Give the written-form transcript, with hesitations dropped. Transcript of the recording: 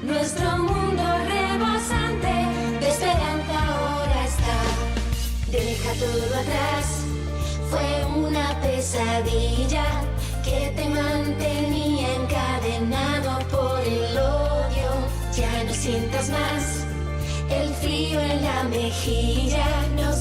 Nuestro mundo rebosante de esperanza ahora está. Deja todo atrás, fue una pesadilla que te mantenía encadenado por el odio. Ya no sientas más el frío en la mejilla, no